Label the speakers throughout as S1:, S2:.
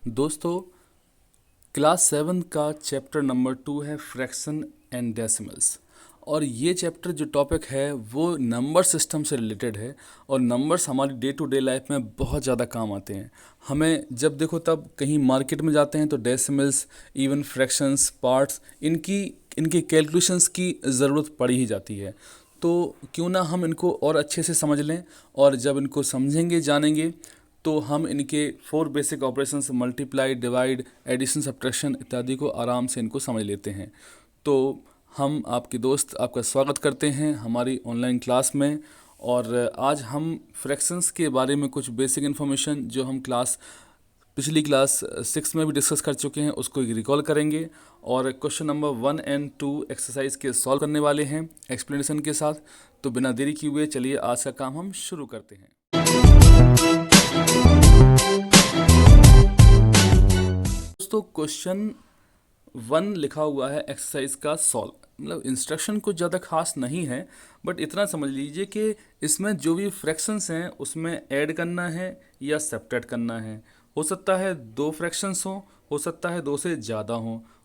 S1: दोस्तों, क्लास 7 का chapter number 2 है फ्रैक्शन एंड डेसिमल्स। और ये चैप्टर जो टॉपिक है वो नंबर सिस्टम से रिलेटेड है। और नंबर्स हमारी डे टू डे लाइफ में बहुत ज़्यादा काम आते हैं। हमें जब देखो तब कहीं मार्केट में जाते हैं तो डेसिमल्स, इवन फ्रैक्शंस, पार्ट्स, इनकी कैलकुलेशंस की ज़रूरत पड़ ही जाती है। तो क्यों ना हम इनको और अच्छे से समझ लें, और जब इनको समझेंगे जानेंगे तो हम इनके 4 basic operations multiply, divide, addition, subtraction इत्यादि को आराम से इनको समझ लेते हैं। तो हम आपके दोस्त आपका स्वागत करते हैं हमारी ऑनलाइन क्लास में। और आज हम फ्रैक्शंस के बारे में कुछ बेसिक इन्फॉर्मेशन जो हम पिछली क्लास 6 में भी डिस्कस कर चुके हैं उसको रिकॉल करेंगे। और क्वेश्चन नंबर 1 एंड 2 एक्सरसाइज के सॉल्व करने वाले हैं एक्सप्लेनेशन के साथ। तो बिना देरी किए हुए चलिए आज का काम हम शुरू करते हैं। दोस्तों, क्वेश्चन 1 लिखा हुआ है एक्सरसाइज का सॉल्व। मतलब इंस्ट्रक्शन कुछ ज़्यादा खास नहीं है, बट इतना समझ लीजिए कि इसमें जो भी फ्रैक्शंस हैं उसमें ऐड करना है या सब्ट्रैक्ट करना है। हो सकता है 2 फ्रैक्शंस हो सकता है 2 से ज़्यादा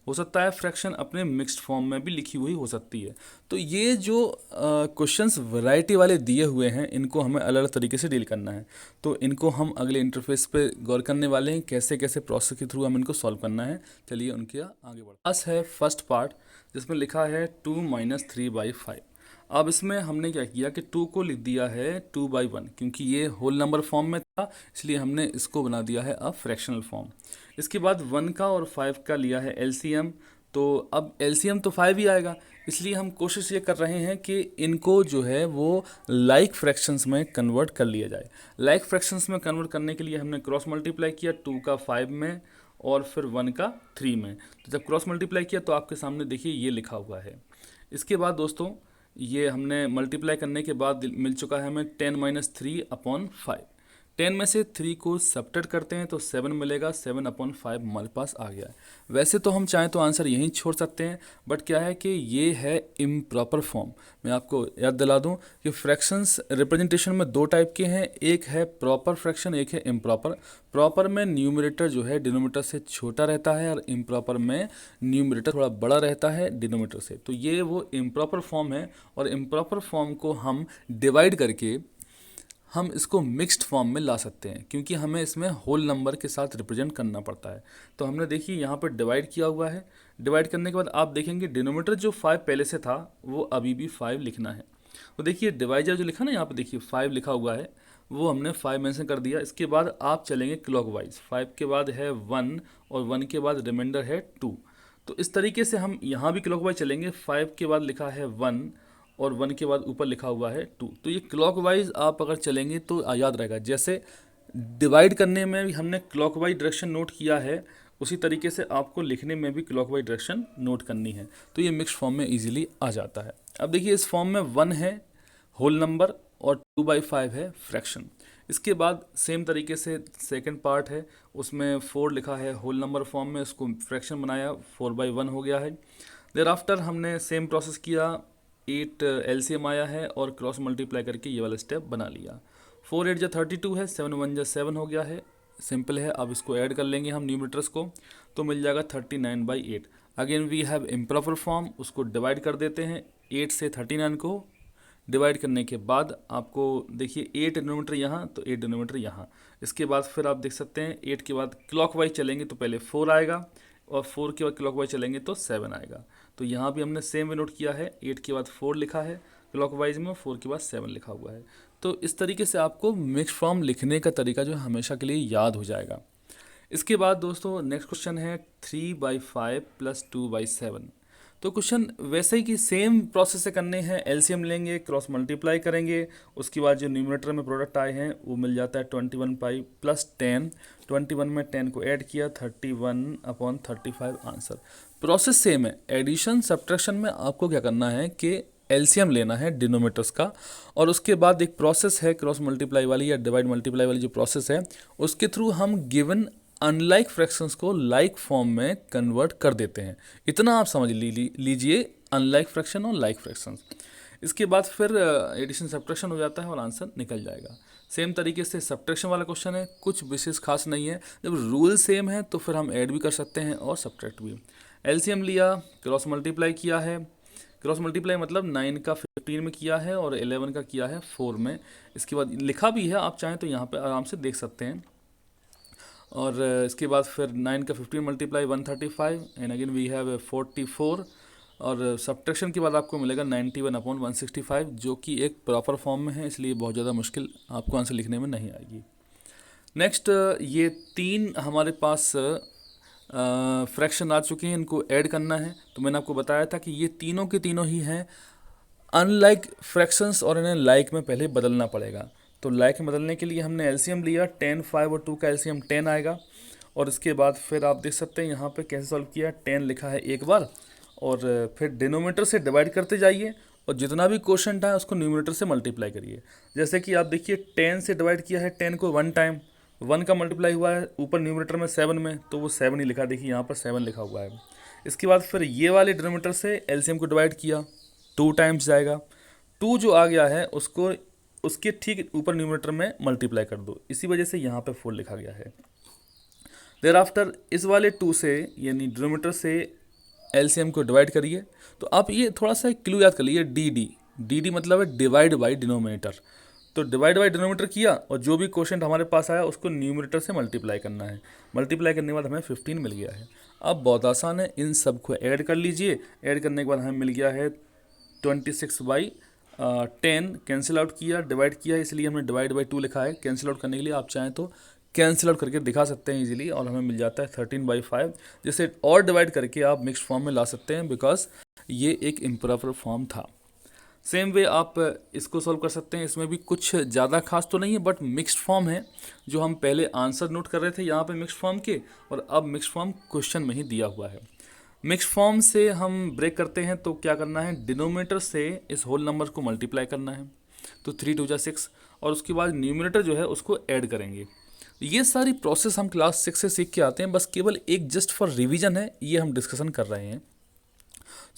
S1: हो सकता है फ्रैक्शन अपने मिक्स्ड फॉर्म में भी लिखी हुई हो सकती है। तो ये जो क्वेश्चंस वैरायटी वाले दिए हुए हैं इनको हमें अलग अलग तरीके से डील करना है। तो इनको हम अगले इंटरफेस पे गौर करने वाले हैं कैसे कैसे प्रोसेस के थ्रू हम इनको सॉल्व करना है। चलिए उनके आगे बढ़ते हैं। है फर्स्ट पार्ट जिसमें लिखा है 2 - 3/5। अब इसमें हमने क्या किया कि 2 को लिख दिया है 2/1, क्योंकि ये होल नंबर फॉर्म में था इसलिए हमने इसको बना दिया है अब फ्रैक्शनल फॉर्म। इसके बाद 1 का और 5 का लिया है एलसीएम। तो अब एलसीएम तो 5 ही आएगा, इसलिए हम कोशिश ये कर रहे हैं कि इनको जो है वो लाइक फ्रैक्शंस में कन्वर्ट कर लिया जाए। लाइक फ्रैक्शंस में कन्वर्ट करने के लिए हमने क्रॉस मल्टीप्लाई किया 2 का 5 में और फिर 1 का 3 में। तो जब क्रॉस मल्टीप्लाई किया तो आपके सामने देखिए ये लिखा हुआ है। इसके बाद दोस्तों ये हमने मल्टीप्लाई करने के बाद मिल चुका है हमें 10 - 3/5। 10 में से 3 को सब्ट्रैक्ट करते हैं तो 7 मिलेगा। 7/5 हमारे पास आ गया है। वैसे तो हम चाहें तो आंसर यहीं छोड़ सकते हैं, बट क्या है कि ये है इम्प्रॉपर फॉर्म। मैं आपको याद दिला दूं कि फ्रैक्शंस रिप्रेजेंटेशन में 2 टाइप के हैं, एक है प्रॉपर फ्रैक्शन, एक है इम्प्रॉपर। प्रॉपर में न्यूमरेटर जो है डिनोमिनेटर से छोटा रहता है और इम्प्रॉपर में न्यूमरेटर थोड़ा बड़ा रहता है डिनोमिनेटर से। तो ये वो इम्प्रॉपर फॉर्म है, और इम्प्रॉपर फॉर्म को हम डिवाइड करके हम इसको मिक्स्ड फॉर्म में ला सकते हैं, क्योंकि हमें इसमें होल नंबर के साथ रिप्रेजेंट करना पड़ता है। तो हमने देखिए यहाँ पर डिवाइड किया हुआ है। डिवाइड करने के बाद आप देखेंगे डिनोमिनेटर जो 5 पहले से था वो अभी भी 5 लिखना है। तो देखिए डिवाइजर जो लिखा ना यहाँ पे देखिए 5 लिखा हुआ है वो हमने 5 मेंशन कर दिया। इसके बाद आप चलेंगे क्लॉकवाइज। 5 के बाद है 1 और 1 के बाद रिमाइंडर है 2। तो इस तरीके से हम यहाँ भी क्लॉकवाइज चलेंगे। 5 के बाद लिखा है 1 और 1 के बाद ऊपर लिखा हुआ है 2। तो ये क्लॉकवाइज आप अगर चलेंगे तो याद रहेगा। जैसे डिवाइड करने में भी हमने क्लॉकवाइज डायरेक्शन नोट किया है, उसी तरीके से आपको लिखने में भी क्लॉकवाइज डायरेक्शन नोट करनी है। तो ये मिक्स्ड फॉर्म में इजीली आ जाता है। अब देखिए इस फॉर्म में 1 है होल नंबर और 2/5 है फ्रैक्शन। इसके बाद सेम तरीके से सेकंड पार्ट है, उसमें 4 लिखा है होल नंबर फॉर्म में, उसको फ्रैक्शन बनाया 4/1 हो गया है। देर आफ्टर हमने सेम प्रोसेस किया, 8 एलसीएम आया है और क्रॉस मल्टीप्लाई करके ये वाला स्टेप बना लिया। 4 8 32 है, 7 1 7 हो गया है। सिंपल है। अब इसको ऐड कर लेंगे हम न्यूमरेटर्स को तो मिल जाएगा 39/8। Again we have improper form, उसको डिवाइड कर देते हैं 8 से 39 को। डिवाइड करने के बाद आपको देखिए 8 डिनोमीटर यहाँ तो 8 डिनोमीटर यहाँ। इसके बाद फिर आप देख सकते हैं 8 के बाद क्लॉकवाइज चलेंगे तो पहले 4 आएगा और 4 के बाद क्लॉकवाइज चलेंगे तो 7 आएगा। तो यहाँ भी हमने सेम वे नोट किया है, 8 के बाद 4 लिखा है क्लॉकवाइज में, 4 के बाद 7 लिखा हुआ है। तो इस तरीके से आपको मिक्स फॉर्म लिखने का तरीका जो है हमेशा के लिए याद हो जाएगा। इसके बाद दोस्तों नेक्स्ट क्वेश्चन है 3/5 + 2/7। तो क्वेश्चन वैसे ही कि सेम प्रोसेस से करने हैं। एलसीएम लेंगे, क्रॉस मल्टीप्लाई करेंगे, उसके बाद जो न्यूमरेटर में प्रोडक्ट आए हैं वो मिल जाता है 21/5 + 10। 21 में 10 को ऐड किया 31/35 आंसर। प्रोसेस सेम है। एडिशन सब्ट्रैक्शन में आपको क्या करना है कि एलसीएम लेना है डिनोमिनेटर्स का, और उसके बाद एक प्रोसेस है क्रॉस मल्टीप्लाई वाली या डिवाइड मल्टीप्लाई वाली जो प्रोसेस है उसके थ्रू हम गिवन अनलाइक फ्रैक्शंस को लाइक फॉर्म में कन्वर्ट कर देते हैं। इतना आप समझ लीजिए अनलाइक फ्रैक्शन और लाइक फ्रैक्शंस। इसके बाद फिर एडिशन सब्ट्रैक्शन हो जाता है और आंसर निकल जाएगा। सेम तरीके से सब्ट्रैक्शन वाला क्वेश्चन है, कुछ विशेष खास नहीं है। जब रूल सेम है तो फिर हम ऐड भी कर सकते हैं और सब्ट्रैक्ट भी। एलसीएम लिया, क्रॉस मल्टीप्लाई किया है। क्रॉस मल्टीप्लाई मतलब 9 का 15 में किया है और 11 का किया है 4 में। इसके बाद लिखा भी है, आप चाहें तो यहाँ पे आराम से देख सकते हैं। और इसके बाद फिर 9 का 15 multiply 135 and again we have 44। और सब्ट्रैक्शन के बाद आपको मिलेगा 91/165, जो कि एक प्रॉपर फॉर्म में है, इसलिए बहुत ज़्यादा मुश्किल आपको आंसर लिखने में नहीं आएगी। नेक्स्ट, ये 3 हमारे पास फ्रैक्शन आ चुके हैं, इनको ऐड करना है। तो मैंने आपको बताया था कि ये तीनों के तीनों ही हैं अनलाइक फ्रैक्शंस और इन्हें लाइक में पहले बदलना पड़ेगा। तो लाइक में बदलने के लिए हमने एलसीएम लिया, 10, 5 और 2 का एलसीएम 10 आएगा। और इसके बाद फिर आप देख सकते हैं यहाँ पे कैसे सॉल्व किया, 10 लिखा है एक बार और फिर डिनोमिनेटर से डिवाइड करते जाइए और जितना भी क्वेश्चन था उसको न्यूमरेटर से मल्टीप्लाई करिए। जैसे कि आप देखिए 10 से डिवाइड किया है 10 को 1 टाइम, 1 का मल्टीप्लाई हुआ है ऊपर न्यूमरेटर में 7 में, तो वो 7 ही लिखा, देखिए यहाँ पर 7 लिखा हुआ है। इसके बाद फिर ये वाले डिनोमिनेटर से एलसीएम को डिवाइड किया, 2 टाइम्स जाएगा, 2 जो आ गया है उसको उसके ठीक ऊपर न्यूमरेटर में मल्टीप्लाई कर दो, इसी वजह से यहाँ पे 4 लिखा गया है। देर आफ्टर इस वाले 2 से यानी डिनोमिनेटर से एलसीएम को डिवाइड करिए। तो आप ये थोड़ा सा क्लू याद कर लीजिए, डी डी मतलब है डिवाइड बाई डिनोमिनेटर। तो डिवाइड बाई डिनोमिनेटर किया और जो भी क्वेश्चन हमारे पास आया उसको न्यूमरेटर से मल्टीप्लाई करना है। मल्टीप्लाई करने के बाद हमें 15 मिल गया है। अब बहुत आसान है, इन सब को ऐड कर लीजिए। ऐड करने के बाद हमें मिल गया है 26/10। कैंसिल आउट किया, डिवाइड किया, इसलिए हमने डिवाइड बाई 2 लिखा है। कैंसिल आउट करने के लिए आप चाहें तो कैंसिल आउट करके दिखा सकते हैं इजीली, और हमें मिल जाता है 13/5, जिसे और डिवाइड करके आप मिक्स्ड फॉर्म में ला सकते हैं, बिकॉज ये एक इम्प्रॉपर फॉर्म था। सेम वे आप इसको सॉल्व कर सकते हैं, इसमें भी कुछ ज़्यादा खास तो नहीं है, बट मिक्स्ड फॉर्म है। जो हम पहले आंसर नोट कर रहे थे यहाँ पे मिक्स्ड फॉर्म के, और अब मिक्स्ड फॉर्म क्वेश्चन में ही दिया हुआ है। मिक्स्ड फॉर्म से हम ब्रेक करते हैं तो क्या करना है, डिनोमिनेटर से इस होल नंबर को मल्टीप्लाई करना है, तो 3 2 जा 6, और उसके बाद न्यूमरेटर जो है उसको ऐड करेंगे। ये सारी प्रोसेस हम क्लास 6 से सीख के आते हैं, बस केवल एक जस्ट फॉर रिवीजन है, ये हम डिस्कशन कर रहे हैं।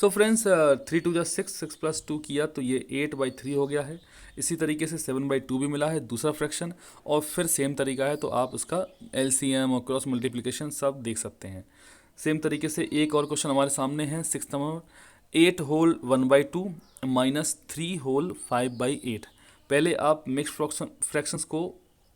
S1: सो फ्रेंड्स, 3 2 जा 6, 6 + 2 किया तो ये 8/3 हो गया है। इसी तरीके से 7/2 भी मिला है दूसरा फ्रैक्शन, और फिर सेम तरीका है, तो आप उसका एलसीएम और क्रॉस मल्टीप्लिकेशन सब देख सकते हैं। सेम तरीके से एक और क्वेश्चन हमारे सामने है 6 नंबर, 8 होल 1/2 -3 होल 5/8। पहले आप मिक्स फ्रैक्शंस को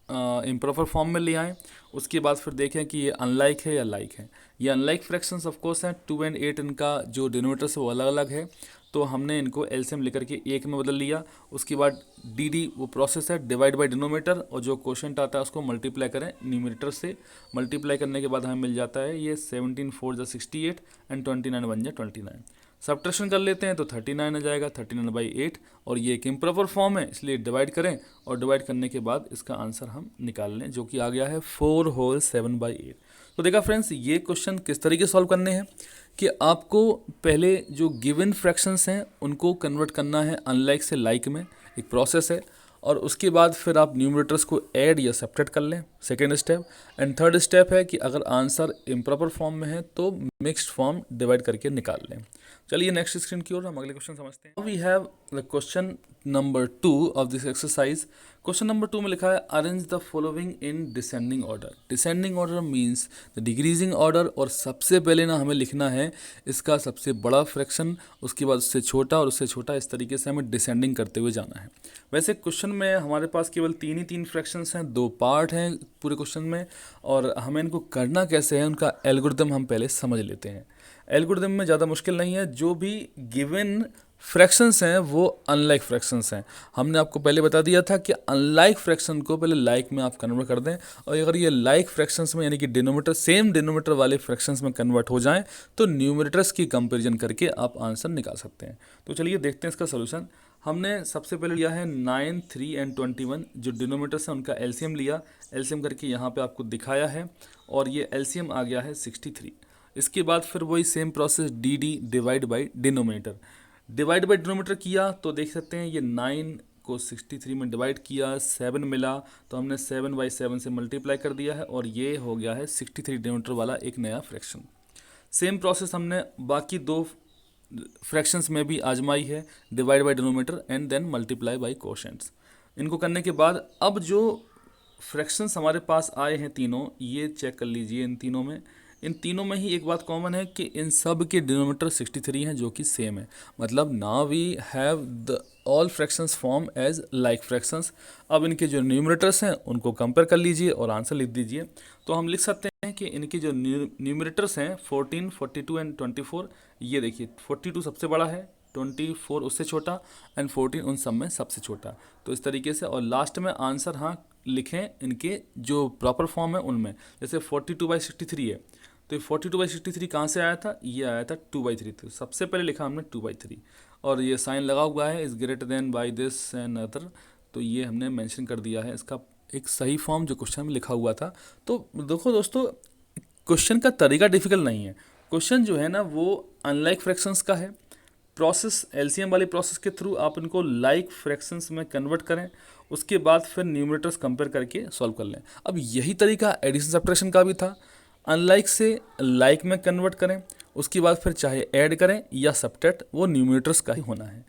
S1: इम्प्रॉपर फॉर्म में ले आएँ, उसके बाद फिर देखें कि ये अनलाइक है या लाइक है। ये अनलाइक फ्रैक्शंस ऑफ कोर्स हैं, 2 और 8 इनका जो डिनोमिनेटर से वो अलग अलग है, तो हमने इनको एलसीएम लेकर के एक में बदल लिया। उसके बाद डी वो प्रोसेस है, डिवाइड बाय डिनोमिनेटर, और जो क्वेश्चन आता है उसको मल्टीप्लाई करें न्यूमरेटर से। मल्टीप्लाई करने के बाद हमें मिल जाता है ये 17 4 जा 68 एंड 29 1 जा 29। सब्ट्रैक्शन कर लेते हैं तो 39 आ जाएगा, 39/8, और ये एक इम्प्रॉपर फॉर्म है, इसलिए डिवाइड करें, और डिवाइड करने के बाद इसका आंसर हम निकाल लें, जो कि आ गया है 4 होल 7/8। तो देखा फ्रेंड्स, ये क्वेश्चन किस तरीके सॉल्व करने हैं कि आपको पहले जो गिवन फ्रैक्शंस हैं उनको कन्वर्ट करना है अनलाइक से लाइक में, एक प्रोसेस है, और उसके बाद फिर आप न्यूमरेटर्स को ऐड या सब्ट्रैक्ट कर लें, second step. And third step है कि अगर आंसर इम्प्रॉपर फॉर्म में है तो मिक्स्ड फॉर्म डिवाइड करके निकाल लें। चलिए नेक्स्ट स्क्रीन की ओर हम अगले क्वेश्चन समझते हैं। We have the question number 2 of this exercise. Question number 2 में लिखा है arrange the following in descending order. Descending order means the decreasing order, और सबसे पहले ना हमें लिखना है इसका सबसे बड़ा फ्रैक्शन, उसके बाद उससे छोटा और उससे छोटा, इस तरीके से हमें डिसेंडिंग करते हुए जाना है। वैसे क्वेश्चन में हमारे पास केवल 3 फ्रैक्शंस हैं, 2 पार्ट हैं पूरे क्वेश्चन में, और हमें इनको करना कैसे है उनका एल्गोरिथम हम पहले समझ लेते हैं। एल्गोरिथम में ज़्यादा मुश्किल नहीं है, जो भी गिवन फ्रैक्शंस हैं वो अनलाइक फ्रैक्शंस हैं। हमने आपको पहले बता दिया था कि अनलाइक फ्रैक्शन को पहले लाइक में आप कन्वर्ट कर दें, और अगर ये लाइक फ्रैक्शंस में यानी कि डिनोमिनेटर सेम डिनोमिनेटर वाले फ्रैक्शंस में कन्वर्ट हो जाएं तो न्यूमरेटर्स की कंपैरिजन करके आप आंसर निकाल सकते हैं। तो चलिए देखते हैं इसका सोल्यूशन। हमने सबसे पहले लिया है 9, 3 एंड 21, जो डिनोमिनेटर्स हैं उनका एलसीएम लिया, एलसीएम करके यहाँ पे आपको दिखाया है, और ये एलसीएम आ गया है 63। इसके बाद फिर वही same process D divide by denominator. Divide by denominator किया तो देख सकते हैं ये 9 को 63 में डिवाइड किया, 7 मिला, तो हमने 7/7 से मल्टीप्लाई कर दिया है, और ये हो गया है 63 डिनोमिनेटर वाला एक नया फ्रैक्शन। सेम प्रोसेस हमने बाकी 2 फ्रैक्शंस में भी आजमाई है, divide by denominator and then multiply by quotients. इनको करने के बाद अब जो फ्रैक्शंस हमारे पास आए हैं तीनों, ये चेक कर लीजिए। इन तीनों में ही एक बात कॉमन है कि इन सब के डिनोमिनेटर 63 हैं, जो कि सेम है। मतलब now we have the all fractions form as like fractions. अब इनके जो न्यूमरेटर्स हैं उनको कंपेयर कर लीजिए और आंसर लिख दीजिए। तो हम लिख सकते हैं कि इनके जो न्यूमरेटर्स हैं 14, 42 एंड 24, ये देखिए 42 सबसे बड़ा है, 24 उससे छोटा एंड 14 उन सब में सबसे छोटा। तो इस तरीके से, और लास्ट में आंसर हाँ लिखें इनके जो प्रॉपर फॉर्म है उनमें। जैसे 42/63 है, तो 42/63 कहाँ से आया था? ये आया था 2/3। तो सबसे पहले लिखा हमने 2/3, और ये साइन लगा हुआ है is greater than by this and other, तो ये हमने मेंशन कर दिया है इसका एक सही फॉर्म जो क्वेश्चन में लिखा हुआ था। तो देखो दोस्तों, क्वेश्चन का तरीका डिफिकल्ट नहीं है। क्वेश्चन जो है ना वो अनलाइक फ्रैक्शंस का है। प्रोसेस एलसीएम वाली प्रोसेस के थ्रू आप इनको लाइक फ्रैक्शंस में कन्वर्ट करें, उसके बाद फिर न्यूमरेटर्स कंपेयर करके सॉल्व कर लें। अब यही तरीका एडिशन सब्ट्रैक्शन का भी था, अनलाइक से लाइक में कन्वर्ट करें, उसके बाद फिर चाहे ऐड करें या सब्ट्रैक्ट, वो न्यूमरेटर्स का ही होना है।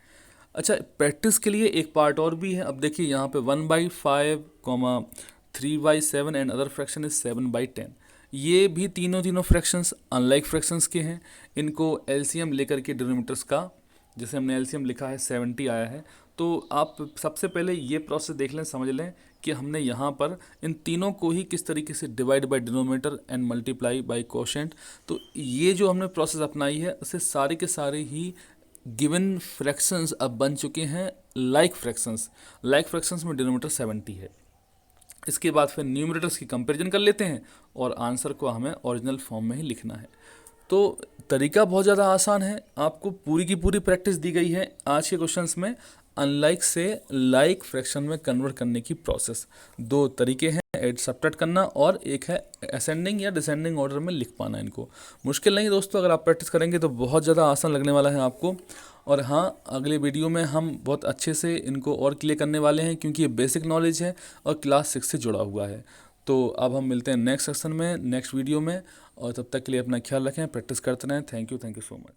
S1: अच्छा, प्रैक्टिस के लिए एक पार्ट और भी है। अब देखिए यहाँ पे 1/5, 3/7 एंड अदर फ्रैक्शन इज 7/10। ये भी तीनों फ्रैक्शंस अनलाइक फ्रैक्शंस के हैं। इनको एलसीएम लेकर के डिनोमिनेटर्स का, जैसे हमने एलसीएम लिखा है 70 आया है, तो आप सबसे पहले ये प्रोसेस देख लें, समझ लें कि हमने यहाँ पर इन तीनों को ही किस तरीके से divide by denominator and multiply by quotient, तो ये जो हमने प्रोसेस अपनाई है उससे सारे के सारे ही गिवन फ्रैक्शंस अब बन चुके हैं लाइक फ्रैक्शंस। लाइक फ्रैक्शंस में डिनोमिनेटर 70 है। इसके बाद फिर न्यूमरेटर्स की कंपैरिजन कर लेते हैं और आंसर को हमें ओरिजिनल फॉर्म में ही लिखना है। तो तरीका बहुत ज़्यादा आसान है, आपको पूरी की पूरी प्रैक्टिस दी गई है आज के क्वेश्चंस में। अनलाइक से लाइक फ्रैक्शन में कन्वर्ट करने की प्रोसेस, दो तरीके हैं, ऐड सब्ट्रैक्ट करना और एक है असेंडिंग या डिसेंडिंग ऑर्डर में लिख पाना। इनको मुश्किल नहीं दोस्तों, अगर आप प्रैक्टिस करेंगे तो बहुत ज़्यादा आसान लगने वाला है आपको। और हाँ, अगले वीडियो में हम बहुत अच्छे से इनको और क्लियर करने वाले हैं, क्योंकि ये बेसिक नॉलेज है और क्लास 6 से जुड़ा हुआ है। तो अब हम मिलते हैं नेक्स्ट सेक्शन में, नेक्स्ट वीडियो में, और तब तक के लिए अपना ख्याल रखें, प्रैक्टिस करते रहें। Thank you so much.